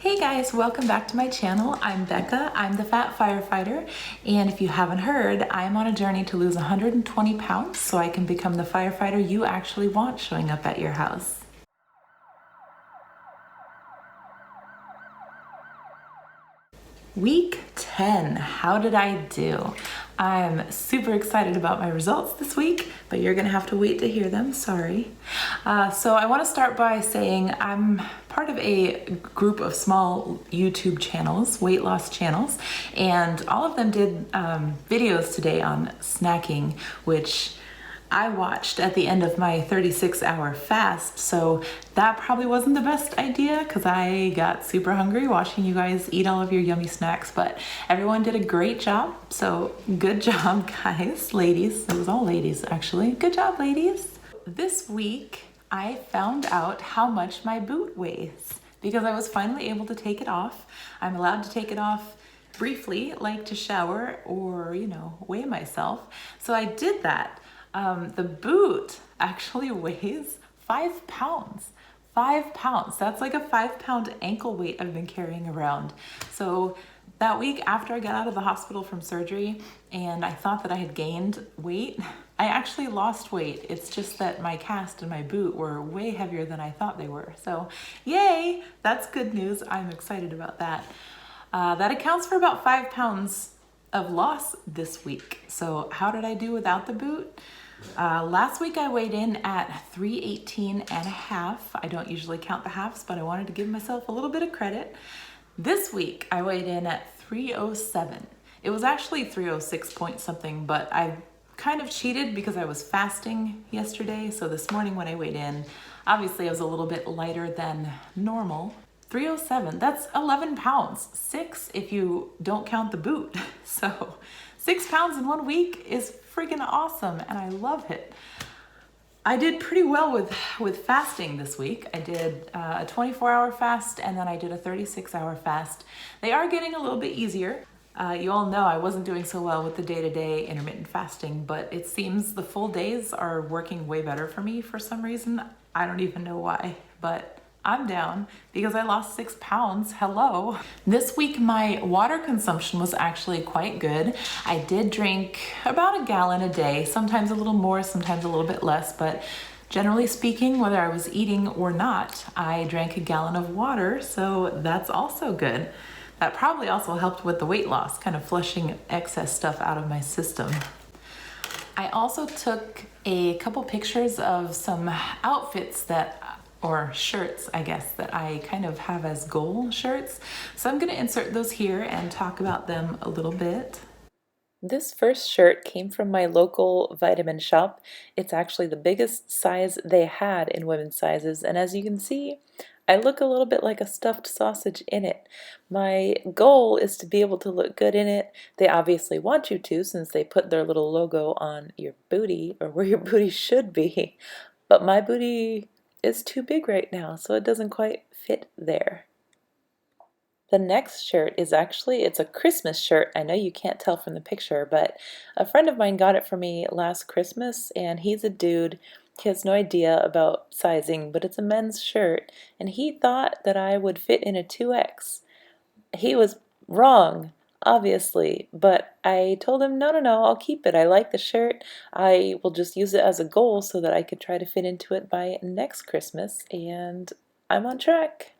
Hey guys, welcome back to my channel. I'm Becca, I'm the Fat Firefighter, and if you haven't heard, I'm on a journey to lose 120 pounds so I can become the firefighter you actually want showing up at your house. Week 10, how did I do? I'm super excited about my results this week, but you're gonna have to wait to hear them, sorry. So I wanna start by saying I'm part of a group of small YouTube channels, weight loss channels, and all of them did videos today on snacking, which I watched at the end of my 36-hour fast, so that probably wasn't the best idea because I got super hungry watching you guys eat all of your yummy snacks, but everyone did a great job, so good job, guys, ladies. It was all ladies, actually. Good job, ladies. This week, I found out how much my boot weighs because I was finally able to take it off. I'm allowed to take it off briefly, like to shower or, weigh myself. So I did that. The boot actually weighs 5 pounds. 5 pounds. That's like a 5-pound ankle weight I've been carrying around. So that week after I got out of the hospital from surgery and I thought that I had gained weight, I actually lost weight. It's just that my cast and my boot were way heavier than I thought they were. So yay, that's good news. I'm excited about that. That accounts for about 5 pounds of loss this week. So how did I do without the boot? Last week I weighed in at 318 and a half. I don't usually count the halves, but I wanted to give myself a little bit of credit. This week I weighed in at 307. It was actually 306 point something, but I kind of cheated because I was fasting yesterday. So this morning when I weighed in, obviously I was a little bit lighter than normal. 307, that's 11 pounds. 6 if you don't count the boot. So 6 pounds in 1 week is freaking awesome and I love it. I did pretty well with fasting this week. I did a 24-hour fast and then I did a 36-hour fast. They are getting a little bit easier. You all know I wasn't doing so well with the day-to-day intermittent fasting, but it seems the full days are working way better for me for some reason. I don't even know why, but I'm down because I lost 6 pounds. Hello. This week, my water consumption was actually quite good. I did drink about a gallon a day, sometimes a little more, sometimes a little bit less, but generally speaking, whether I was eating or not, I drank a gallon of water, so that's also good. That probably also helped with the weight loss, kind of flushing excess stuff out of my system. I also took a couple pictures of some outfits or shirts, I guess, that I kind of have as goal shirts. So I'm gonna insert those here and talk about them a little bit. This first shirt came from my local vitamin shop. It's actually the biggest size they had in women's sizes, and as you can see, I look a little bit like a stuffed sausage in it. My goal is to be able to look good in it. They obviously want you to since they put their little logo on your booty, or where your booty should be, but my booty is too big right now, so it doesn't quite fit there. The next shirt is it's a Christmas shirt. I know you can't tell from the picture, but a friend of mine got it for me last Christmas, and he's a dude. He has no idea about sizing, but it's a men's shirt, and he thought that I would fit in a 2X. He was wrong, obviously, but I told him, no, I'll keep it. I like the shirt. I will just use it as a goal so that I could try to fit into it by next Christmas, and I'm on track.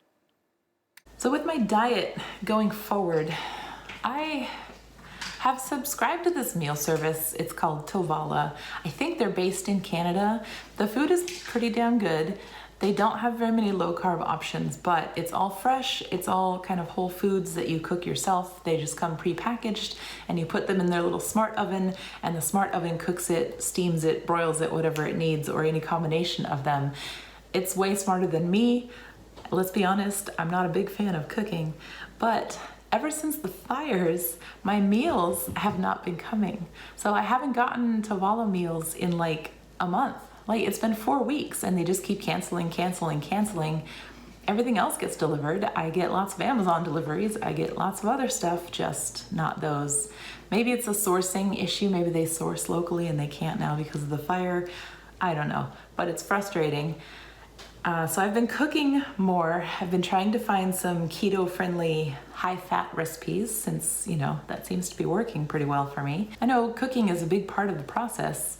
So with my diet going forward, I have subscribed to this meal service. It's called Tovala. I think they're based in Canada. The food is pretty damn good. They don't have very many low-carb options, but it's all fresh. It's all kind of whole foods that you cook yourself. They just come pre-packaged, and you put them in their little smart oven, and the smart oven cooks it, steams it, broils it, whatever it needs, or any combination of them. It's way smarter than me. Let's be honest, I'm not a big fan of cooking, but ever since the fires, my meals have not been coming. So I haven't gotten Tovala meals in like a month. Like, it's been 4 weeks and they just keep canceling. Everything else gets delivered. I get lots of Amazon deliveries. I get lots of other stuff, just not those. Maybe it's a sourcing issue. Maybe they source locally and they can't now because of the fire. I don't know, but it's frustrating. So I've been cooking more. I've been trying to find some keto-friendly, high-fat recipes since, that seems to be working pretty well for me. I know cooking is a big part of the process.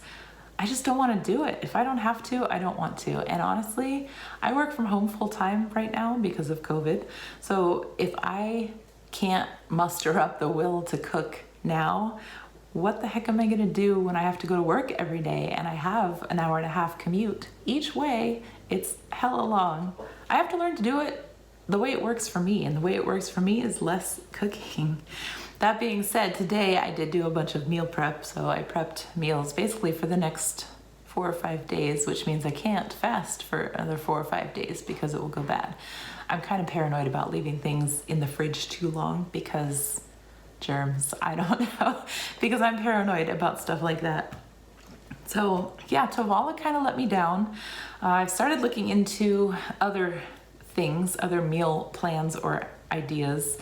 I just don't want to do it. If I don't have to, I don't want to. And honestly, I work from home full-time right now because of COVID. So if I can't muster up the will to cook now, what the heck am I gonna do when I have to go to work every day and I have an hour and a half commute each way? It's hella long. I have to learn to do it the way it works for me, and the way it works for me is less cooking. That being said, today I did do a bunch of meal prep, so I prepped meals basically for the next 4 or 5 days, which means I can't fast for another 4 or 5 days because it will go bad. I'm kind of paranoid about leaving things in the fridge too long because germs, I don't know, because I'm paranoid about stuff like that. So yeah, Tovala kind of let me down. I've started looking into other things, other meal plans or ideas,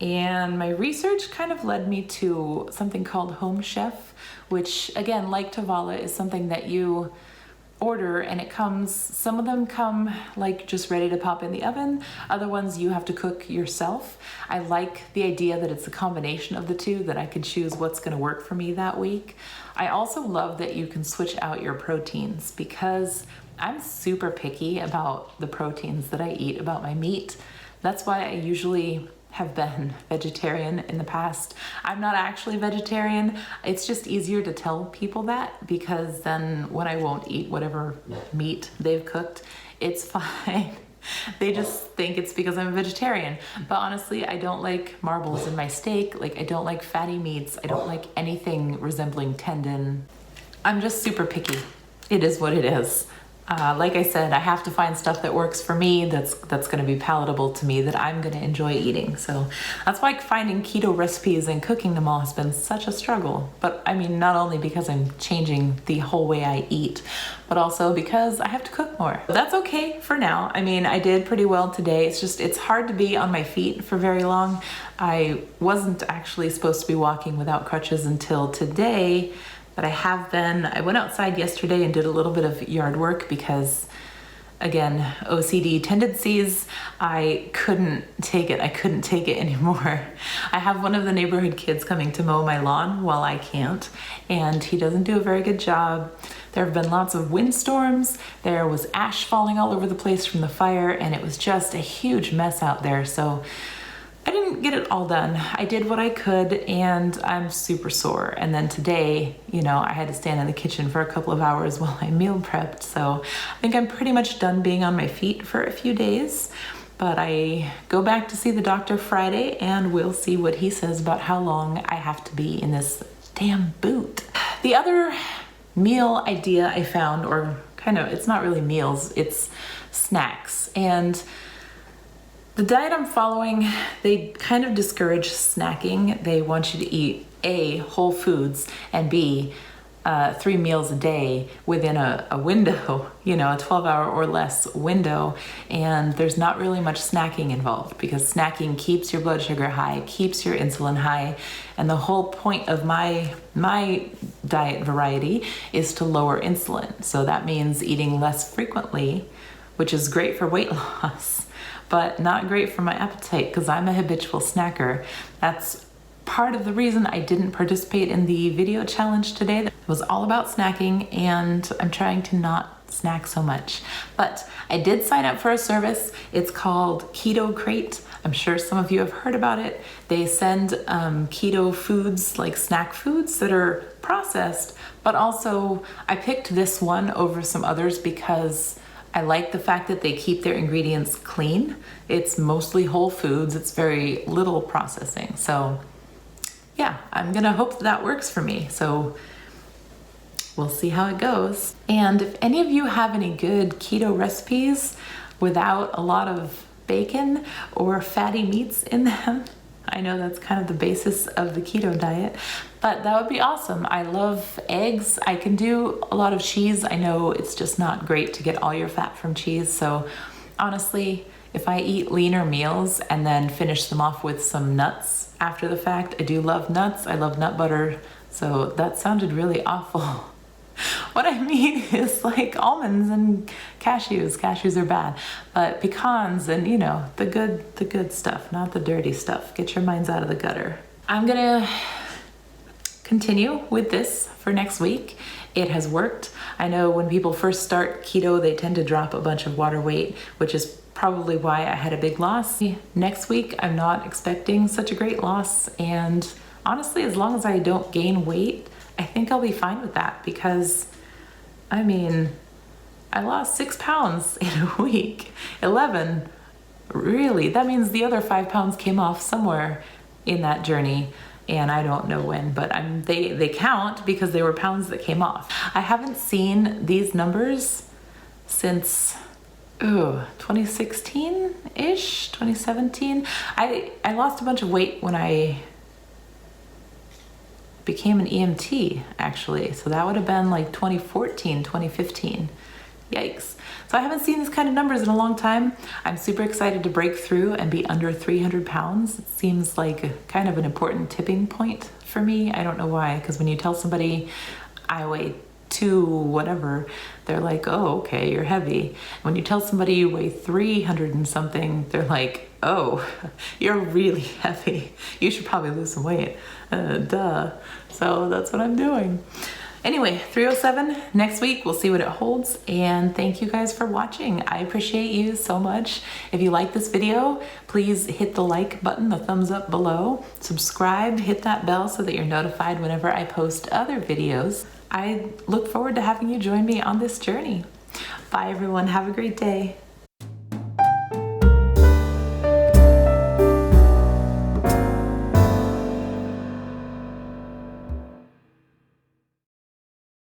and my research kind of led me to something called Home Chef, which again, like Tovala, is something that you order and it comes, some of them come like just ready to pop in the oven, other ones you have to cook yourself. I like the idea that it's a combination of the two, that I can choose what's going to work for me that week. I also love that you can switch out your proteins because I'm super picky about the proteins that I eat, about my meat. That's why I usually have been vegetarian in the past. I'm not actually vegetarian. It's just easier to tell people that because then when I won't eat whatever meat they've cooked, it's fine. They just think it's because I'm a vegetarian. But honestly, I don't like marbles in my steak. Like, I don't like fatty meats. I don't like anything resembling tendon. I'm just super picky. It is what it is. Like I said, I have to find stuff that works for me, that's going to be palatable to me, that I'm going to enjoy eating. So that's why finding keto recipes and cooking them all has been such a struggle. But I mean, not only because I'm changing the whole way I eat, but also because I have to cook more. But that's okay for now. I mean, I did pretty well today. It's hard to be on my feet for very long. I wasn't actually supposed to be walking without crutches until today, but I have been. I went outside yesterday and did a little bit of yard work because, again, OCD tendencies, I couldn't take it. I couldn't take it anymore. I have one of the neighborhood kids coming to mow my lawn while I can't, and he doesn't do a very good job. There have been lots of windstorms. There was ash falling all over the place from the fire, and it was just a huge mess out there. So I didn't get it all done. I did what I could, and I'm super sore. And then today, I had to stand in the kitchen for a couple of hours while I meal prepped. So I think I'm pretty much done being on my feet for a few days. But I go back to see the doctor Friday, and we'll see what he says about how long I have to be in this damn boot. The other meal idea I found, or kind of, it's not really meals, it's snacks. And the diet I'm following, they kind of discourage snacking. They want you to eat A, whole foods, and B, 3 meals a day within a window, a 12-hour or less window. And there's not really much snacking involved because snacking keeps your blood sugar high, keeps your insulin high. And the whole point of my diet variety is to lower insulin. So that means eating less frequently, which is great for weight loss, but not great for my appetite because I'm a habitual snacker. That's part of the reason I didn't participate in the video challenge today. It was all about snacking, and I'm trying to not snack so much. But I did sign up for a service. It's called Keto Crate. I'm sure some of you have heard about it. They send keto foods, like snack foods that are processed, but also I picked this one over some others because I like the fact that they keep their ingredients clean. It's mostly whole foods. It's very little processing. So yeah, I'm gonna hope that works for me. So we'll see how it goes. And if any of you have any good keto recipes without a lot of bacon or fatty meats in them, I know that's kind of the basis of the keto diet, but that would be awesome. I love eggs. I can do a lot of cheese. I know it's just not great to get all your fat from cheese. So honestly, if I eat leaner meals and then finish them off with some nuts after the fact, I do love nuts. I love nut butter. So that sounded really awful. What I mean is like almonds and cashews. Cashews are bad, but pecans and you know, the good stuff, not the dirty stuff. Get your minds out of the gutter. I'm gonna continue with this for next week. It has worked. I know when people first start keto, they tend to drop a bunch of water weight, which is probably why I had a big loss. Next week, I'm not expecting such a great loss. And honestly, as long as I don't gain weight, I think I'll be fine with that because, I mean, I lost 6 pounds in a week, 11. Really, that means the other 5 pounds came off somewhere in that journey. And I don't know when, but they count because they were pounds that came off. I haven't seen these numbers since 2016-ish, 2017. I lost a bunch of weight when I became an EMT, actually. So that would have been like 2014, 2015. Yikes. So I haven't seen these kind of numbers in a long time. I'm super excited to break through and be under 300 pounds. It seems like kind of an important tipping point for me. I don't know why, because when you tell somebody I weigh 2 whatever, they're like, oh, okay, you're heavy. When you tell somebody you weigh 300 and something, they're like, oh, you're really heavy. You should probably lose some weight. Duh. So that's what I'm doing. Anyway, 307, next week, we'll see what it holds. And thank you guys for watching. I appreciate you so much. If you like this video, please hit the like button, the thumbs up below. Subscribe, hit that bell so that you're notified whenever I post other videos. I look forward to having you join me on this journey. Bye everyone, have a great day.